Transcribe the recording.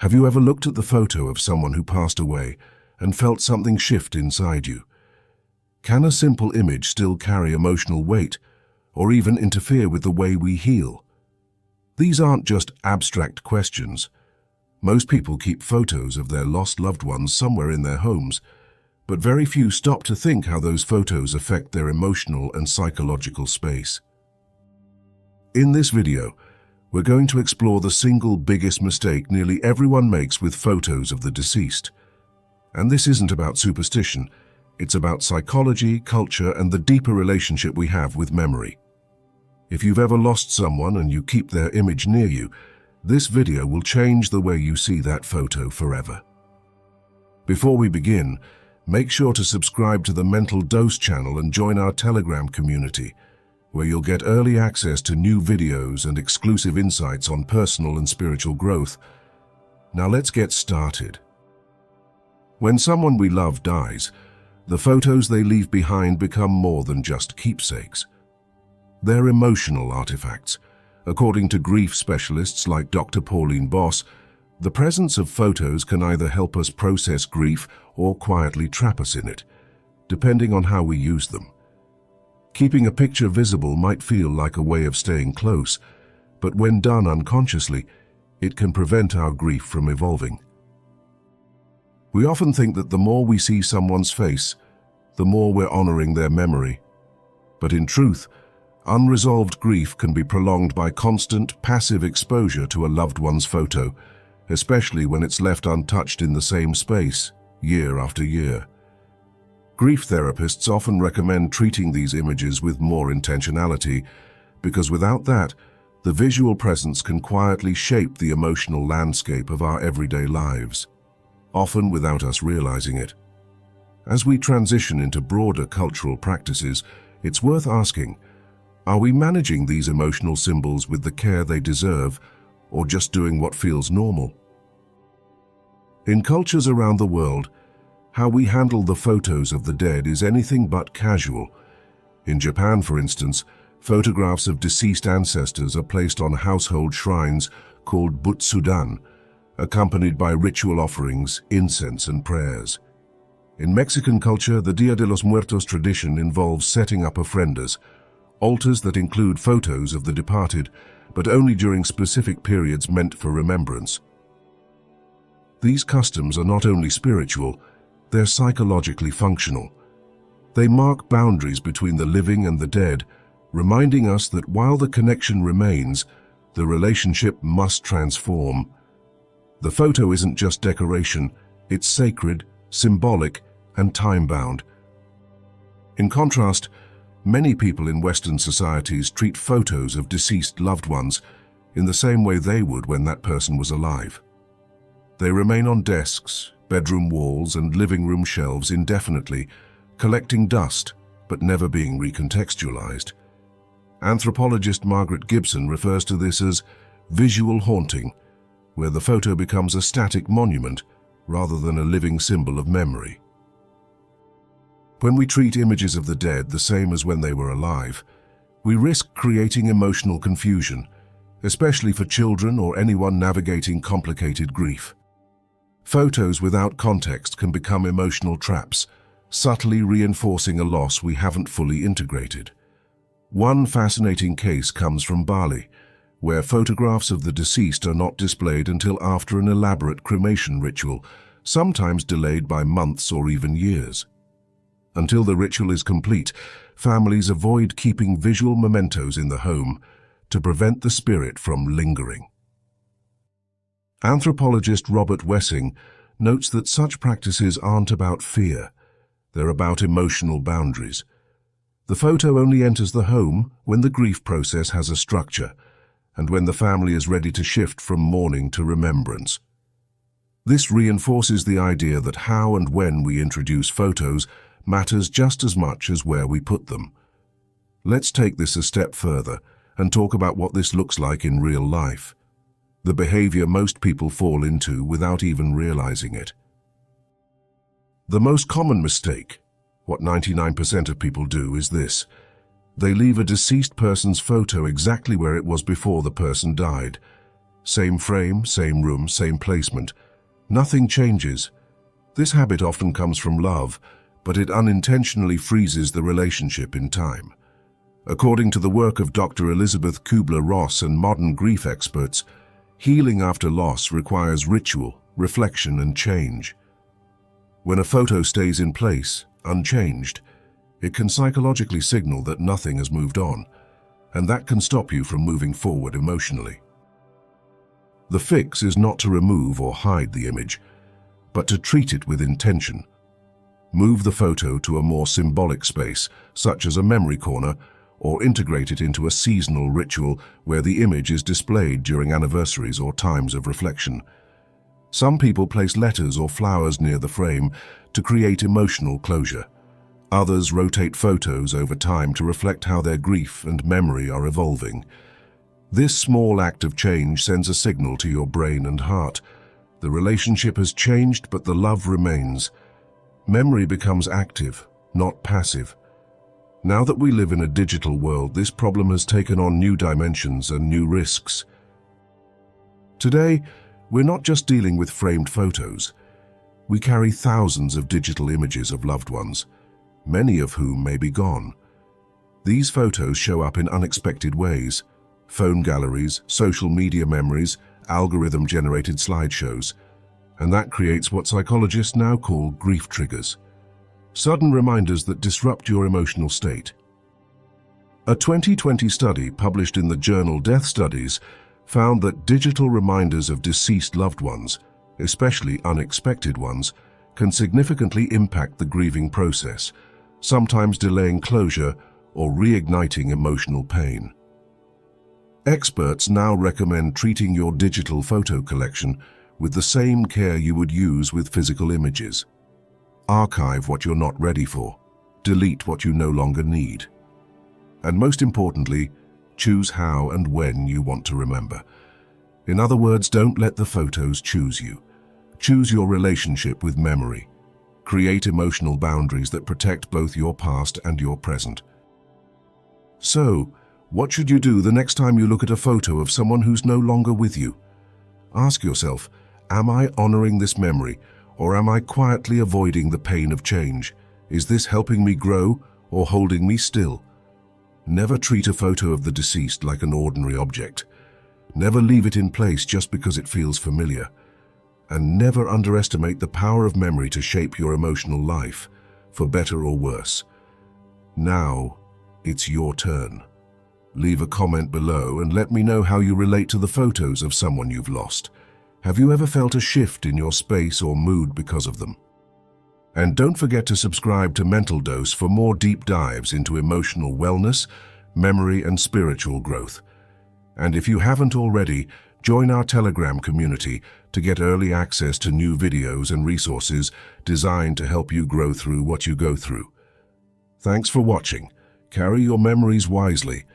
Have you ever looked at the photo of someone who passed away and felt something shift inside you? Can a simple image still carry emotional weight or even interfere with the way we heal? These aren't just abstract questions. Most people keep photos of their lost loved ones somewhere in their homes, but very few stop to think how those photos affect their emotional and psychological space. In this video, we're going to explore the single biggest mistake nearly everyone makes with photos of the deceased. And this isn't about superstition, it's about psychology, culture, and the deeper relationship we have with memory. If you've ever lost someone and you keep their image near you, this video will change the way you see that photo forever. Before we begin, make sure to subscribe to the Mental Dose channel and join our Telegram community, where you'll get early access to new videos and exclusive insights on personal and spiritual growth. Now let's get started. When someone we love dies, the photos they leave behind become more than just keepsakes. They're emotional artifacts. According to grief specialists like Dr. Pauline Boss, the presence of photos can either help us process grief or quietly trap us in it, depending on how we use them. Keeping a picture visible might feel like a way of staying close, but when done unconsciously, it can prevent our grief from evolving. We often think that the more we see someone's face, the more we're honoring their memory. But in truth, unresolved grief can be prolonged by constant, passive exposure to a loved one's photo, especially when it's left untouched in the same space, year after year. Grief therapists often recommend treating these images with more intentionality, because without that, the visual presence can quietly shape the emotional landscape of our everyday lives, often without us realizing it. As we transition into broader cultural practices, it's worth asking, are we managing these emotional symbols with the care they deserve, or just doing what feels normal? In cultures around the world, how we handle the photos of the dead is anything but casual. In Japan, for instance, photographs of deceased ancestors are placed on household shrines called butsudan, accompanied by ritual offerings, incense, and prayers. In Mexican culture, the Dia de los Muertos tradition involves setting up ofrendas, altars that include photos of the departed, but only during specific periods meant for remembrance. These customs are not only spiritual, they're psychologically functional. They mark boundaries between the living and the dead, reminding us that while the connection remains, the relationship must transform. The photo isn't just decoration, it's sacred, symbolic, and time-bound. In contrast, many people in Western societies treat photos of deceased loved ones in the same way they would when that person was alive. They remain on desks, bedroom walls, and living room shelves indefinitely, collecting dust but never being recontextualized. Anthropologist Margaret Gibson refers to this as visual haunting, where the photo becomes a static monument rather than a living symbol of memory. When we treat images of the dead the same as when they were alive, we risk creating emotional confusion, especially for children or anyone navigating complicated grief. Photos without context can become emotional traps, subtly reinforcing a loss we haven't fully integrated. One fascinating case comes from Bali, where photographs of the deceased are not displayed until after an elaborate cremation ritual, sometimes delayed by months or even years. Until the ritual is complete, families avoid keeping visual mementos in the home to prevent the spirit from lingering. Anthropologist Robert Wessing notes that such practices aren't about fear, they're about emotional boundaries. The photo only enters the home when the grief process has a structure, and when the family is ready to shift from mourning to remembrance. This reinforces the idea that how and when we introduce photos matters just as much as where we put them. Let's take this a step further and talk about what this looks like in real life, the behavior most people fall into without even realizing it. The most common mistake, what 99% of people do, is this. They leave a deceased person's photo exactly where it was before the person died. Same frame, same room, same placement. Nothing changes. This habit often comes from love, but it unintentionally freezes the relationship in time. According to the work of Dr. Elizabeth Kubler-Ross and modern grief experts, healing after loss requires ritual, reflection, and change. When a photo stays in place, unchanged, it can psychologically signal that nothing has moved on, and that can stop you from moving forward emotionally. The fix is not to remove or hide the image, but to treat it with intention. Move the photo to a more symbolic space, such as a memory corner, or integrate it into a seasonal ritual where the image is displayed during anniversaries or times of reflection. Some people place letters or flowers near the frame to create emotional closure. Others rotate photos over time to reflect how their grief and memory are evolving. This small act of change sends a signal to your brain and heart. The relationship has changed, but the love remains. Memory becomes active, not passive. Now that we live in a digital world, this problem has taken on new dimensions and new risks. Today, we're not just dealing with framed photos. We carry thousands of digital images of loved ones, many of whom may be gone. These photos show up in unexpected ways: phone galleries, social media memories, algorithm-generated slideshows, and that creates what psychologists now call grief triggers. Sudden reminders that disrupt your emotional state. A 2020 study published in the journal Death Studies found that digital reminders of deceased loved ones, especially unexpected ones, can significantly impact the grieving process, sometimes delaying closure or reigniting emotional pain. Experts now recommend treating your digital photo collection with the same care you would use with physical images. Archive what you're not ready for. Delete what you no longer need. And most importantly, choose how and when you want to remember. In other words, don't let the photos choose you. Choose your relationship with memory. Create emotional boundaries that protect both your past and your present. So, what should you do the next time you look at a photo of someone who's no longer with you? Ask yourself, am I honoring this memory, or am I quietly avoiding the pain of change? Is this helping me grow or holding me still? Never treat a photo of the deceased like an ordinary object. Never leave it in place just because it feels familiar. And never underestimate the power of memory to shape your emotional life, for better or worse. Now, it's your turn. Leave a comment below and let me know how you relate to the photos of someone you've lost. Have you ever felt a shift in your space or mood because of them? And don't forget to subscribe to Mental Dose for more deep dives into emotional wellness, memory, and spiritual growth. And if you haven't already, join our Telegram community to get early access to new videos and resources designed to help you grow through what you go through. Thanks for watching. Carry your memories wisely